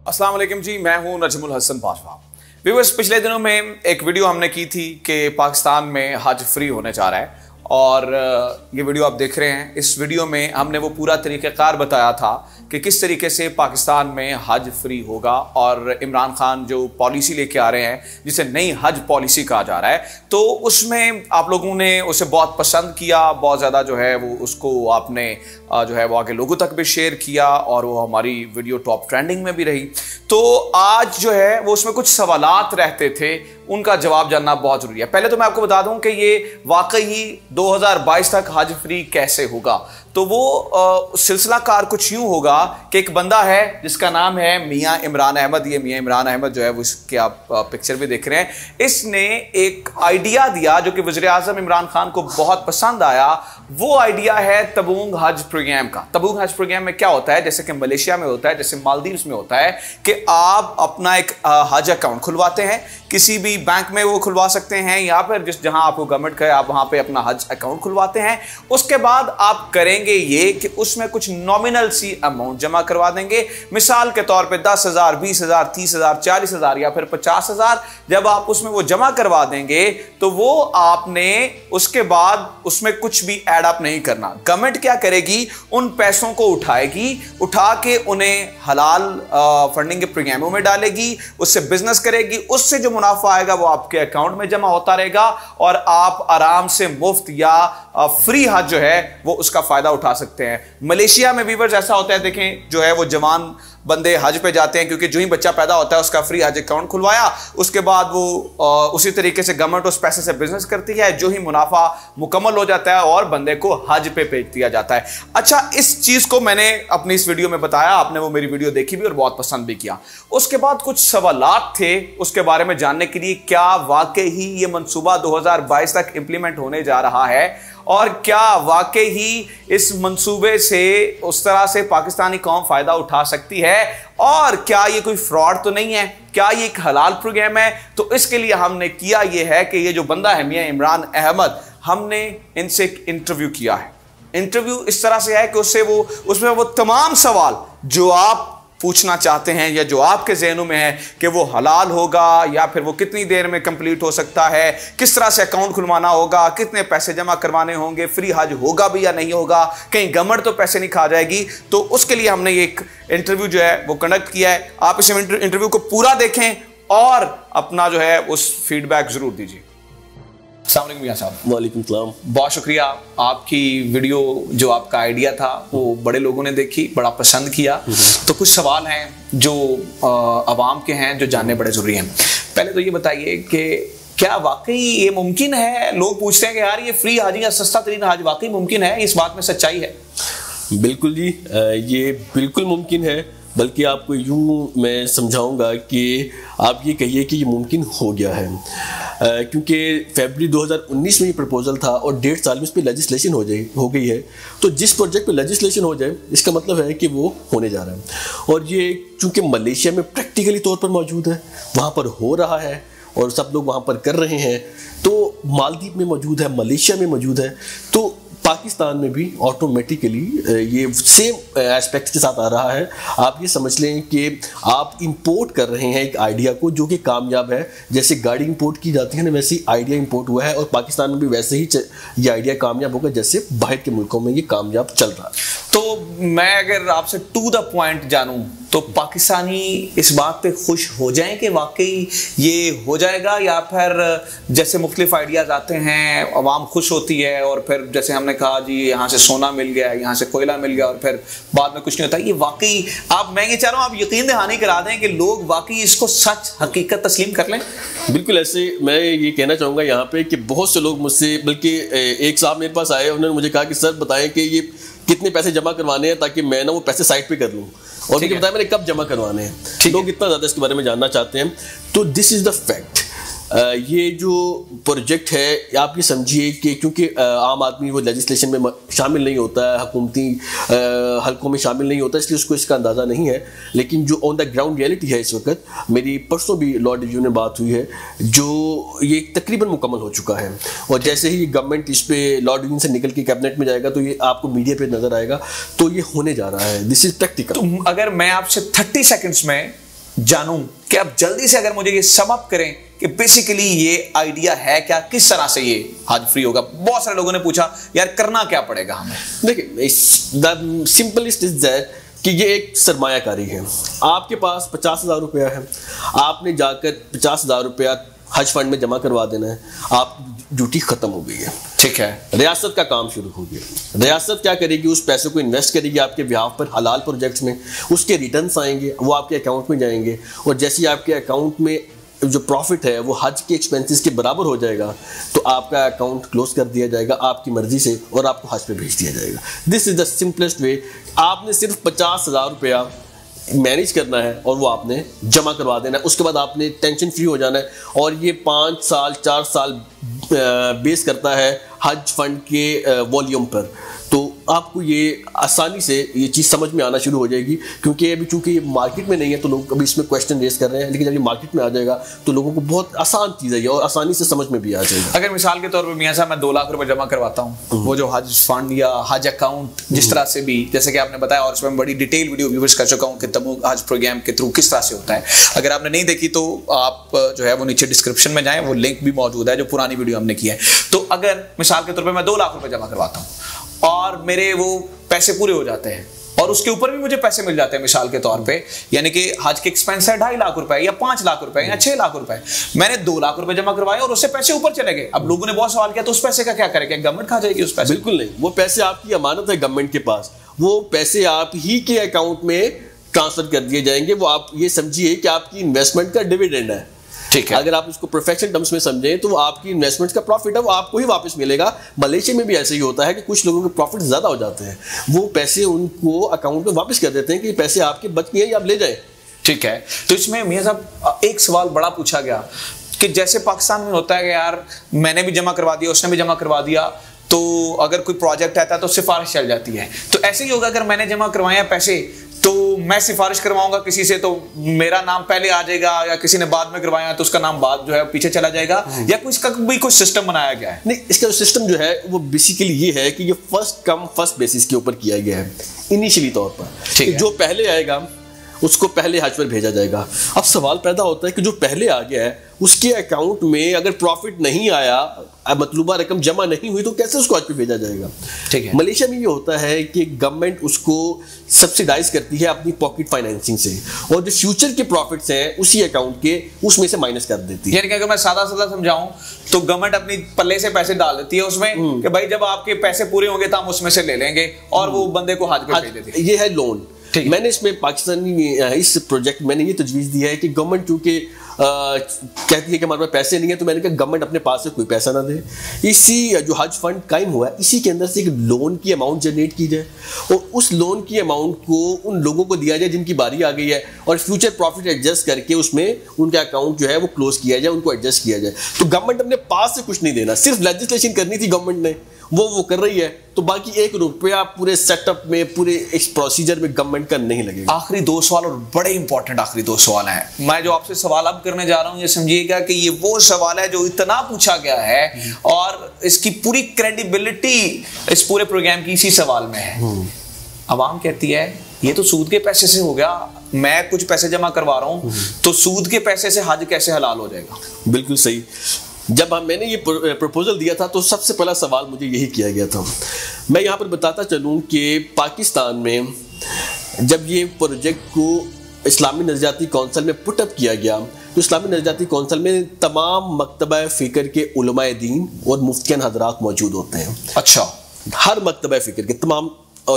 अस्सलाम वालेकुम जी, मैं हूं नजमुल हसन बाजवा। व्यूअर्स, पिछले दिनों में एक वीडियो हमने की थी कि पाकिस्तान में हज फ्री होने जा रहा है और ये वीडियो आप देख रहे हैं। इस वीडियो में हमने वो पूरा तरीक़ाकार बताया था कि किस तरीके से पाकिस्तान में हज फ्री होगा और इमरान खान जो पॉलिसी लेके आ रहे हैं जिसे नई हज पॉलिसी कहा जा रहा है, तो उसमें आप लोगों ने उसे बहुत पसंद किया, बहुत ज़्यादा जो है वो उसको आपने जो है वो आगे लोगों तक भी शेयर किया और वो हमारी वीडियो टॉप ट्रेंडिंग में भी रही। तो आज जो है वो उसमें कुछ सवालात रहते थे, उनका जवाब जानना बहुत जरूरी है। पहले तो मैं आपको बता दूं कि ये वाकई ही 2022 तक हज फ्री कैसे होगा। तो वो सिलसिला कार कुछ यूं होगा कि एक बंदा है जिसका नाम है मियां इमरान अहमद। ये मियां इमरान अहमद जो है वो इसके आप पिक्चर भी देख रहे हैं। इसने एक आइडिया दिया जो कि वज़ीर आज़म इमरान खान को बहुत पसंद आया। वो आइडिया है तबूक हज प्रोग्राम का। तबूक हज प्रोग्राम में क्या होता है, जैसे कि मलेशिया में होता है, जैसे मालदीव्स में होता है कि आप अपना एक हज अकाउंट खुलवाते हैं, किसी भी बैंक में वो खुलवा सकते हैं या फिर जहां आपको गवर्नमेंट कहे आप वहां पे अपना हज अकाउंट खुलवाते हैं। उसके बाद आप करेंगे ये कि उसमें कुछ नॉमिनल सी अमाउंट जमा करवा देंगे। मिसाल के तौर पे 10,000, 20,000, 30,000, 40,000 या फिर 50,000 जब आप उसमें वो जमा करवा देंगे तो वो आपने उसके बाद उसमें कुछ भी एड अप नहीं करना। गवर्नमेंट क्या करेगी, उन पैसों को उठाएगी, उठा के उन्हें हलाल फंडिंग के प्रोग्रामों में डालेगी, उससे बिजनेस करेगी, उससे जो मुनाफा आएगा वो आपके अकाउंट में जमा होता रहेगा और आप आराम से मुफ्त या फ्री हज जो है वो उसका फायदा उठा सकते हैं। मलेशिया में व्यूअर्स ऐसा होता है, देखें जो है वो जवान बंदे हज पे जाते हैं क्योंकि जो ही बच्चा पैदा होता है उसका फ्री हज अकाउंट खुलवाया, उसके बाद वो उसी तरीके से गवर्नमेंट उस पैसे से बिजनेस करती है। जो ही मुनाफा मुकम्मल हो जाता है और बंदे को हज पे भेज दिया जाता है। अच्छा, इस चीज को मैंने अपनी इस वीडियो में बताया, आपने वो मेरी वीडियो देखी भी और बहुत पसंद भी किया। उसके बाद कुछ सवालात थे उसके बारे में जानने के लिए, क्या वाकई ही ये मंसूबा 2022 तक इंप्लीमेंट होने जा रहा है और क्या वाकई ही इस मंसूबे से उस तरह से पाकिस्तानी कौम फायदा उठा सकती है और क्या ये कोई फ्रॉड तो नहीं है, क्या ये एक हलाल प्रोग्राम है। तो इसके लिए हमने किया ये है कि ये जो बंदा है मियां इमरान अहमद, हमने इनसे एक इंटरव्यू किया है। इंटरव्यू इस तरह से है कि उसमें वो तमाम सवाल जो आप पूछना चाहते हैं या जो आपके ज़हनों में है कि वो हलाल होगा या फिर वो कितनी देर में कंप्लीट हो सकता है, किस तरह से अकाउंट खुलवाना होगा, कितने पैसे जमा करवाने होंगे, फ्री हज होगा भी या नहीं होगा, कहीं गवर्नमेंट तो पैसे नहीं खा जाएगी। तो उसके लिए हमने एक इंटरव्यू जो है वो कंडक्ट किया है। आप इस इंटरव्यू को पूरा देखें और अपना जो है उस फीडबैक ज़रूर दीजिए। अस्सलाम वालेकुम मियां साहब। वालेकुम सलाम। बहुत शुक्रिया। आपकी वीडियो जो आपका आइडिया था वो बड़े लोगों ने देखी, बड़ा पसंद किया। तो कुछ सवाल हैं जो आवाम के हैं जो जानने बड़े ज़रूरी हैं। पहले तो ये बताइए कि क्या वाकई ये मुमकिन है, लोग पूछते हैं कि यार ये फ्री हज या सस्ता तरीन हज वाकई मुमकिन है, इस बात में सच्चाई है? बिल्कुल जी, ये बिल्कुल मुमकिन है। बल्कि आपको यूँ मैं समझाऊंगा कि आप ये कहिए कि ये मुमकिन हो गया है, क्योंकि फरवरी 2019 में ये प्रपोजल था और 1.5 साल में इस पर लेजिस्लेशन हो गई है। तो जिस प्रोजेक्ट पे लेजिस्लेशन हो जाए इसका मतलब है कि वो होने जा रहा है। और ये चूँकि मलेशिया में प्रैक्टिकली तौर पर मौजूद है, वहाँ पर हो रहा है और सब लोग वहाँ पर कर रहे हैं, तो मालदीव में मौजूद है, मलेशिया में मौजूद है, तो पाकिस्तान में भी ऑटोमेटिकली ये सेम एस्पेक्ट्स के साथ आ रहा है। आप ये समझ लें कि आप इंपोर्ट कर रहे हैं एक आइडिया को जो कि कामयाब है। जैसे गाड़ी इंपोर्ट की जाती है ना, वैसे ही आइडिया इंपोर्ट हुआ है और पाकिस्तान में भी वैसे ही ये आइडिया कामयाब होगा जैसे बाहर के मुल्कों में ये कामयाब चल रहा है। तो मैं अगर आपसे टू द पॉइंट जानूं तो पाकिस्तानी इस बात पे खुश हो जाएं कि वाकई ये हो जाएगा, या फिर जैसे मुख्तलिफ आइडियाज़ आते हैं अवाम खुश होती है और फिर जैसे हमने कहा जी यहाँ से सोना मिल गया, यहाँ से कोयला मिल गया और फिर बाद में कुछ नहीं होता। ये वाकई मैं ये चाह रहा हूँ आप यकीन दहानी करा दें कि लोग वाकई इसको सच हकीकत तस्लीम कर लें। बिल्कुल ऐसे मैं ये कहना चाहूँगा यहाँ पे कि बहुत से लोग मुझसे, बल्कि एक साहब मेरे पास आए, उन्होंने मुझे कहा कि सर बताएं कि ये कितने पैसे जमा करवाने हैं ताकि मैं ना वो पैसे साइड पे कर लूँ, और मुझे बताया मैंने कब जमा करवाने हैं। लोग इतना ज़्यादा इसके बारे में जानना चाहते हैं। तो दिस इज़ द फैक्ट। ये जो प्रोजेक्ट है आप ये समझिए कि क्योंकि आम आदमी वो लेजिस्लेशन में शामिल नहीं होता है, हुकूमती हलकों में शामिल नहीं होता, इसलिए उसको इसका अंदाज़ा नहीं है। लेकिन जो ऑन द ग्राउंड रियलिटी है इस वक्त, मेरी परसों भी लॉ डिवीजन में बात हुई है, जो ये तकरीबन मुकम्मल हो चुका है। और जैसे ही गवर्नमेंट इस पर लॉ डिवीजन से निकल के कैबिनेट में जाएगा तो ये आपको मीडिया पे नज़र आएगा, तो ये होने जा रहा है। This is practical. तो अगर मैं आपसे 30 सेकेंड्स में जानूं कि आप जल्दी से अगर मुझे ये सम अप करें कि बेसिकली ये आइडिया है क्या, किस तरह से ये हज फ्री होगा। बहुत सारे लोगों ने पूछा यार करना क्या पड़ेगा हमें। देखिए, द सिंपलेस्ट इज दैट कि ये एक सरमायाकारी है। आपके पास 50,000 रुपया है, आपने जाकर 50,000 रुपया हज फंड में जमा करवा देना है, आप ड्यूटी खत्म हो गई है। ठीक है, रियासत का काम शुरू हो गया। रियासत क्या करेगी, उस पैसे को इन्वेस्ट करेगी आपके बिहाफ पर हलाल प्रोजेक्ट्स में, उसके रिटर्न्स आएंगे, वो आपके अकाउंट में जाएंगे, और जैसे ही आपके अकाउंट में जो प्रॉफिट है वो हज के एक्सपेंसेस के बराबर हो जाएगा तो आपका अकाउंट क्लोज कर दिया जाएगा आपकी मर्जी से और आपको हज पे भेज दिया जाएगा। This is the simplest way. आपने सिर्फ 50,000 रुपया मैनेज करना है और वो आपने जमा करवा देना है। उसके बाद आपने टेंशन फ्री हो जाना है, और ये 5 साल 4 साल बेस करता है हज फंड के वॉल्यूम पर। तो आपको ये आसानी से ये चीज़ समझ में आना शुरू हो जाएगी, क्योंकि अभी चूंकि ये मार्केट में नहीं है तो लोग अभी इसमें क्वेश्चन रेज कर रहे हैं, लेकिन जब ये मार्केट में आ जाएगा तो लोगों को बहुत आसान चीज़ है ये और आसानी से समझ में भी आ जाएगा। अगर मिसाल के तौर पर मियां साहब मैं 2 लाख रुपए जमा करवाता हूँ, वो जो हज फंड या हज अकाउंट जिस तरह से भी, जैसे कि आपने बताया और उसमें बड़ी डिटेल वीडियो व्यूअर्स कर चुका हूँ कि तमूग हज प्रोग्राम के थ्रू किस तरह से होता है। अगर आपने नहीं देखी तो आप जो है वो नीचे डिस्क्रिप्शन में जाएं, वो लिंक भी मौजूद है जो पुरानी वीडियो हमने की है। तो अगर मिसाल के तौर पर मैं 2 लाख रुपए जमा करवाता हूँ और मेरे वो पैसे पूरे हो जाते हैं और उसके ऊपर भी मुझे पैसे मिल जाते हैं मिसाल के तौर पे, यानी कि हज के एक्सपेंस है 2.5 लाख रुपए या 5 लाख रुपए या 6 लाख रुपए, मैंने 2 लाख रुपए जमा करवाए और उससे पैसे ऊपर चले गए। अब लोगों ने बहुत सवाल किया तो उस पैसे का क्या करेंगे, गवर्नमेंट खा जाएगी उस पैसे? बिल्कुल नहीं, वो पैसे आपकी अमानत है गवर्नमेंट के पास, वो पैसे आप ही के अकाउंट में ट्रांसफर कर दिए जाएंगे। वो आप ये समझिए कि आपकी इन्वेस्टमेंट का डिविडेंड है। ठीक है, अगर आप इसको प्रोफेशनल टर्म्स में समझें तो वो आपकी इन्वेस्टमेंट का प्रॉफिट है, वो आपको ही वापस मिलेगा। मलेशिया में भी ऐसे ही होता है कि कुछ लोगों के प्रॉफिट ज्यादा हो जाते हैं, वो पैसे उनको अकाउंट में वापस कर देते हैं कि पैसे आपके बच गए आप ले जाए। ठीक है, तो इसमें मियां साहब एक सवाल बड़ा पूछा गया कि जैसे पाकिस्तान में होता है कि यार मैंने भी जमा करवा दिया, उसने भी जमा करवा दिया, तो अगर कोई प्रोजेक्ट आता है तो सिफारिश चल जाती है। तो ऐसे ही होगा अगर मैंने जमा करवाया पैसे तो मैं सिफारिश करवाऊंगा किसी से तो मेरा नाम पहले आ जाएगा, या किसी ने बाद में करवाया तो उसका नाम बाद जो है पीछे चला जाएगा, या कुछ का भी कोई सिस्टम बनाया गया है? नहीं, इसका सिस्टम जो है वो बेसिकली ये है कि ये फर्स्ट कम फर्स्ट बेसिस के ऊपर किया गया है इनिशियली तौर पर। जो पहले आएगा उसको पहले हज पर भेजा जाएगा। अब सवाल पैदा होता है कि जो पहले आ गया है उसके अकाउंट में अगर प्रॉफिट नहीं आया, मतलूबा रकम जमा नहीं हुई, तो कैसे उसको हज पे भेजा जाएगा? ठीक है, मलेशिया में ये होता है कि गवर्नमेंट उसको सब्सिडाइज करती है अपनी पॉकेट फाइनेंसिंग से, और जो फ्यूचर के प्रॉफिट्स हैं उसी अकाउंट के उसमें से माइनस कर देती है। यानी कि अगर मैं सादा सादा समझाऊं तो गवर्नमेंट अपनी पल्ले से पैसे डाल देती है उसमें कि भाई जब आपके पैसे पूरे होंगे तो हम उसमें से ले लेंगे, और वो बंदे को हज पे भेज देती है। ये है लोन। मैंने इसमें पाकिस्तानी इस प्रोजेक्ट मैंने ये तजवीज़ दिया है कि गवर्नमेंट चूंकि कहती है कि हमारे पास पैसे नहीं है, तो मैंने कहा गवर्नमेंट अपने पास से कोई पैसा ना दे, इसी जो हज फंड कायम हुआ है इसी के अंदर से एक लोन की अमाउंट जनरेट की जाए और उस लोन की अमाउंट को उन लोगों को दिया जाए जिनकी बारी आ गई है, और फ्यूचर प्रॉफिट एडजस्ट करके उसमें उनका अकाउंट जो है वो क्लोज किया जाए, उनको एडजस्ट किया जाए। तो गवर्नमेंट अपने पास से कुछ नहीं देना, सिर्फ लेजिस्लेशन करनी थी गवर्नमेंट ने, वो कर रही है, तो बाकी 1 रुपया पूरे सेटअप में पूरे इस प्रोसीजर में गवर्नमेंट का नहीं लगेगा। आखिरी 2 सवाल, और बड़े इंपॉर्टेंट आखिरी 2 सवाल हैं। मैं जो आपसे सवाल अब करने जा रहा हूं ये समझिएगा कि ये वो सवाल है जो इतना पूछा गया है और इसकी पूरी क्रेडिबिलिटी इस पूरे प्रोग्राम की इसी सवाल में है। अवाम कहती है ये तो सूद के पैसे से हो गया, मैं कुछ पैसे जमा करवा रहा हूं तो सूद के पैसे से हज कैसे हलाल हो जाएगा? बिल्कुल सही। जब मैंने ये प्रपोजल दिया था तो सबसे पहला सवाल मुझे यही किया गया था। मैं यहाँ पर बताता चलूँ कि पाकिस्तान में जब ये प्रोजेक्ट को इस्लामी नज़रियाती कौंसिल में पुटअप किया गया तो इस्लामी नज़रियाती कौंसिल में तमाम मकतबा फ़िक्र के उलमाए दीन और मुफ्तियान हज़रात मौजूद होते हैं। अच्छा, हर मकतबा फ़िक्र के तमाम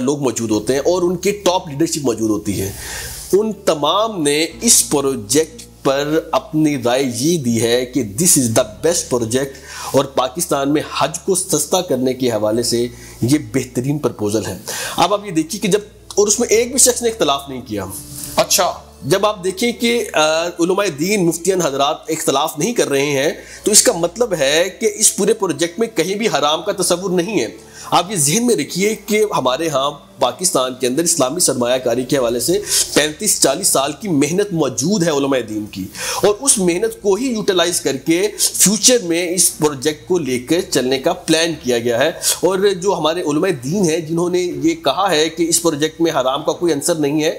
लोग मौजूद होते हैं और उनकी टॉप लीडरशिप मौजूद होती है। उन तमाम ने इस प्रोजेक्ट पर अपनी राय ये दी है कि this is the best project और पाकिस्तान में हज को सस्ता करने के हवाले से ये बेहतरीन प्रपोजल है। अब आप ये देखिए कि जब, और उसमें एक भी शख्स ने इख्तलाफ नहीं किया। अच्छा, जब आप देखें कि उलमाए दीन मुफ्तियान हजरात इख्तलाफ नहीं कर रहे हैं तो इसका मतलब है कि इस पूरे प्रोजेक्ट में कहीं भी हराम का तस्वुर नहीं है। आप ये जहन में रखिए कि हमारे यहाँ पाकिस्तान के अंदर इस्लामी सरमायाकारी के हवाले से 35-40 साल की मेहनत मौजूद है उलमाए दीन की, और उस मेहनत को ही यूटिलाइज करके फ्यूचर में इस प्रोजेक्ट को लेकर चलने का प्लान किया गया है। और जो हमारे उलमाए दीन है जिन्होंने ये कहा है कि इस प्रोजेक्ट में हराम का कोई अंसर नहीं है,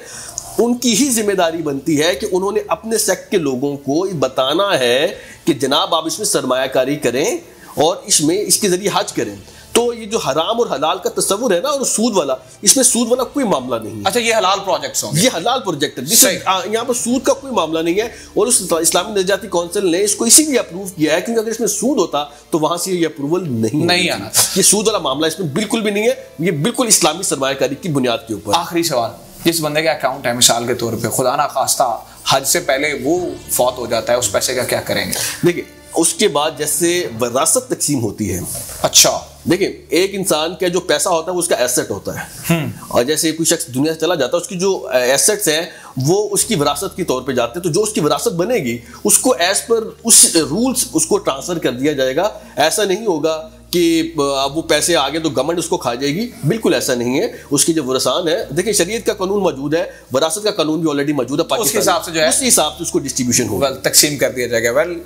उनकी ही जिम्मेदारी बनती है कि उन्होंने अपने सेक्ट के लोगों को बताना है कि जनाब आप इसमें सरमायाकारी करें और इसमें इसके जरिए हज करें। तो ये जो हराम और हलाल का तस्वुर है ना, और सूद वाला, इसमें सूद वाला कोई मामला नहीं है। अच्छा, ये हलाल प्रोजेक्ट्स होंगे, ये हलाल प्रोजेक्ट है, यहाँ पर सूद का कोई मामला नहीं है। और उस इस्लामी नजरियाती काउंसिल ने इसको इसीलिए अप्रूव किया है क्योंकि अगर इसमें सूद होता तो वहां से ये अप्रूवल नहीं आना। ये सूद वाला मामला इसमें बिल्कुल भी नहीं है, ये बिल्कुल इस्लामी सरमायाकारी की बुनियाद के ऊपर। आखिरी सवाल, जिस बंदे का अकाउंट है मिसाल के तौर पे, खुदा ना खास्ता हज से पहले वो फौत हो जाता है, उस पैसे का क्या करेंगे? देखिए, उसके बाद जैसे विरासत तकसीम होती है। अच्छा, देखिए, एक इंसान का जो पैसा होता है वो उसका एसेट होता है, और जैसे कोई शख्स दुनिया से चला जाता है, उसकी जो एसेट्स हैं वो उसकी विरासत के तौर पे जाते हैं। तो जो उसकी विरासत बनेगी उसको एज पर उस रूल्स उसको ट्रांसफर कर दिया जाएगा। ऐसा नहीं होगा कि अब वो पैसे आ गए तो गवर्नमेंट उसको खा जाएगी, बिल्कुल ऐसा नहीं है। उसकी जो वरसान है, देखिए शरीयत का कानून मौजूद है, विरासत का कानून भी ऑलरेडी मौजूद है, उसके हिसाब से जो है उस हिसाब से उसको डिस्ट्रीब्यूशन होगा, तकसीम कर दिया जाएगा। वेल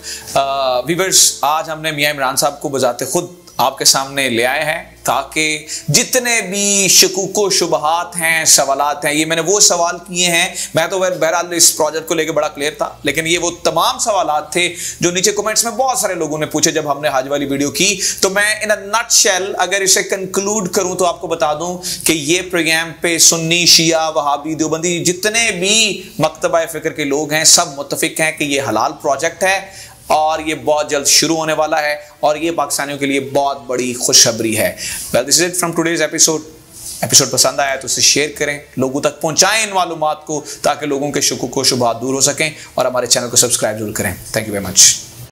व्यूअर्स, आज हमने मियां इमरान साहब को बजाते खुद आपके सामने ले आए हैं ताकि जितने भी शकूको शुबहात हैं, सवालात हैं, ये मैंने वो सवाल किए हैं। मैं तो बहरहाल इस प्रोजेक्ट को लेकर बड़ा क्लियर था, लेकिन ये वो तमाम सवालात थे जो नीचे कमेंट्स में बहुत सारे लोगों ने पूछे जब हमने हज वाली वीडियो की। तो मैं इन अ नटशेल अगर इसे कंक्लूड करूं तो आपको बता दूं कि ये प्रोग्राम पे सुन्नी, शिया, वहाबी, देवबंदी, जितने भी मकतबा फिक्र के लोग हैं, सब मुत्तफिक हैं कि ये हलाल प्रोजेक्ट है और ये बहुत जल्द शुरू होने वाला है और ये पाकिस्तानियों के लिए बहुत बड़ी खुशखबरी है। Well, this is it from today's episode पसंद आया तो इसे शेयर करें, लोगों तक पहुंचाएं इन मालूमात को, ताकि लोगों के शुकूक व शुबहात दूर हो सकें, और हमारे चैनल को सब्सक्राइब जरूर करें। Thank you very much.